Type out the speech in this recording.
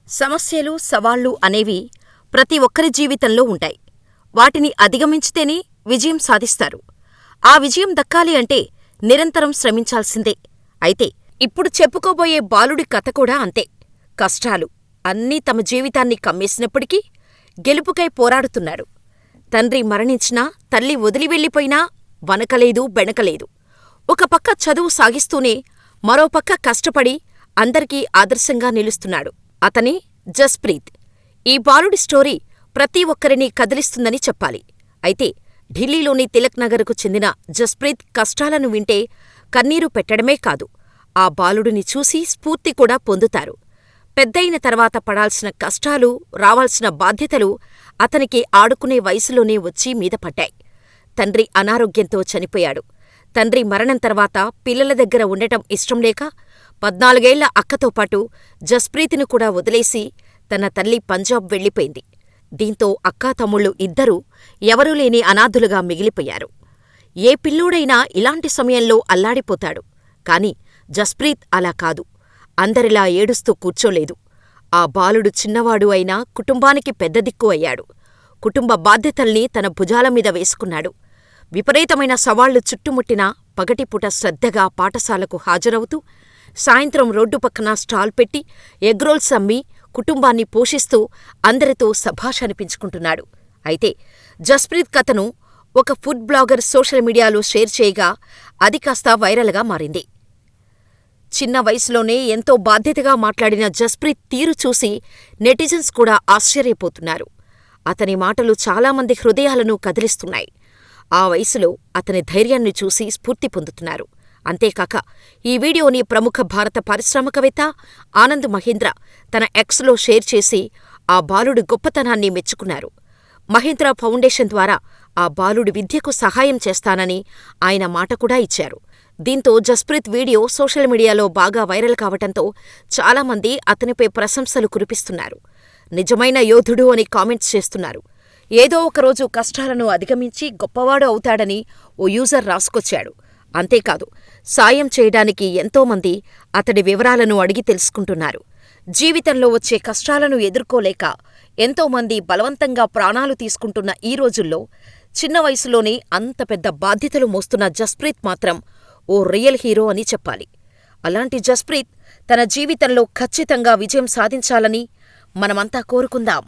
సమస్యలు, సవాళ్లు అనేవి ప్రతి ఒక్కరి జీవితంలో ఉంటాయి. వాటిని అధిగమించితేనే విజయం సాధిస్తారు. ఆ విజయం దక్కాలి అంటే నిరంతరం శ్రమించాల్సిందే. అయితే ఇప్పుడు చెప్పుకోబోయే బాలుడి కథ కూడా అంతే. కష్టాలు అన్నీ తమ జీవితాన్ని కమ్మేసినప్పటికీ గెలుపుకై పోరాడుతున్నాడు. తండ్రి మరణించినా, తల్లి వదిలి వెళ్ళిపోయినా వనకలేదు, బెణకలేదు. ఒక పక్క చదువు సాగిస్తూనే మరోపక్క కష్టపడి అందరికీ ఆదర్శంగా నిలుస్తున్నాడు. అతనే జస్ప్రీత్. ఈ బాలుడి స్టోరీ ప్రతి ఒక్కరినీ కదిలిస్తుందని చెప్పాలి. అయితే ఢిల్లీలోని తిలక్ నగర్కు చెందిన జస్ప్రీత్ కష్టాలను వింటే కన్నీరు పెట్టడమే కాదు, ఆ బాలుడిని చూసి స్ఫూర్తి కూడా పొందుతారు. పెద్దయిన తర్వాత పడాల్సిన కష్టాలు, రావాల్సిన బాధ్యతలు అతనికి ఆడుకునే వయసులోనే వచ్చి మీదపడ్డాయి. తండ్రి అనారోగ్యంతో చనిపోయాడు. తండ్రి మరణం తర్వాత పిల్లల దగ్గర ఉండటం ఇష్టంలేక 14 అక్కతోపాటు జస్ప్రీత్ను కూడా వదిలేసి తన తల్లి పంజాబ్ వెళ్ళిపోయింది. దీంతో అక్కా తమ్ముళ్ళు ఇద్దరూ ఎవరూలేని అనాథులుగా మిగిలిపోయారు. ఏ పిల్లోడైనా ఇలాంటి సమయంలో అల్లాడిపోతాడు. కాని జస్ప్రీత్ అలా కాదు. అందరిలా ఏడుస్తూ కూర్చోలేదు. ఆ బాలుడు చిన్నవాడు అయినా కుటుంబానికి పెద్ద దిక్కు అయ్యాడు. కుటుంబ బాధ్యతల్ని తన భుజాలమీద వేసుకున్నాడు. విపరీతమైన సవాళ్లు చుట్టుముట్టినా పగటిపూట శ్రద్ధగా పాఠశాలకు హాజరవుతూ, సాయంత్రం రోడ్డు పక్కన స్టాల్ పెట్టి ఎగ్రోల్స్ అమ్మి కుటుంబాన్ని పోషిస్తూ అందరితో శభాష్ అనిపించుకుంటున్నాడు. అయితే జస్ప్రీత్ కథను ఒక ఫుడ్ బ్లాగర్ సోషల్ మీడియాలో షేర్ చేయగా అది కాస్త వైరల్గా మారింది. చిన్న వయసులోనే ఎంతో బాధ్యతగా మాట్లాడిన జస్ప్రీత్ తీరు చూసి నెటిజన్స్ కూడా ఆశ్చర్యపోతున్నారు. అతని మాటలు చాలామంది హృదయాలను కదిలిస్తున్నాయి. ఆ వయసులో అతని ధైర్యాన్ని చూసి స్ఫూర్తి పొందుతున్నారు. అంతేకాక ఈ వీడియోని ప్రముఖ భారత పారిశ్రామికవేత్త ఆనంద్ మహీంద్ర తన ఎక్స్లో షేర్ చేసి ఆ బాలుడి గొప్పతనాన్ని మెచ్చుకున్నారు. మహీంద్ర ఫౌండేషన్ ద్వారా ఆ బాలుడి విద్యకు సహాయం చేస్తానని ఆయన మాట కూడా ఇచ్చారు. దీంతో జస్ప్రీత్ వీడియో సోషల్ మీడియాలో బాగా వైరల్ కావటంతో చాలామంది అతనిపై ప్రశంసలు కురిపిస్తున్నారు. నిజమైన యోధుడు అని కామెంట్స్ చేస్తున్నారు. ఏదో ఒకరోజు కష్టాలను అధిగమించి గొప్పవాడు అవుతాడని ఓ యూజర్ రాసుకొచ్చాడు. అంతేకాదు, సాయం చేయడానికి ఎంతోమంది అతడి వివరాలను అడిగి తెలుసుకుంటున్నారు. జీవితంలో వచ్చే కష్టాలను ఎదుర్కోలేక ఎంతోమంది బలవంతంగా ప్రాణాలు తీసుకుంటున్న ఈ రోజుల్లో చిన్న వయసులోనే అంత పెద్ద బాధ్యతలు మోస్తున్న జస్ప్రీత్ మాత్రం ఓ రియల్ హీరో అని చెప్పాలి. అలాంటి జస్ప్రీత్ తన జీవితంలో ఖచ్చితంగా విజయం సాధించాలని మనమంతా కోరుకుందాం.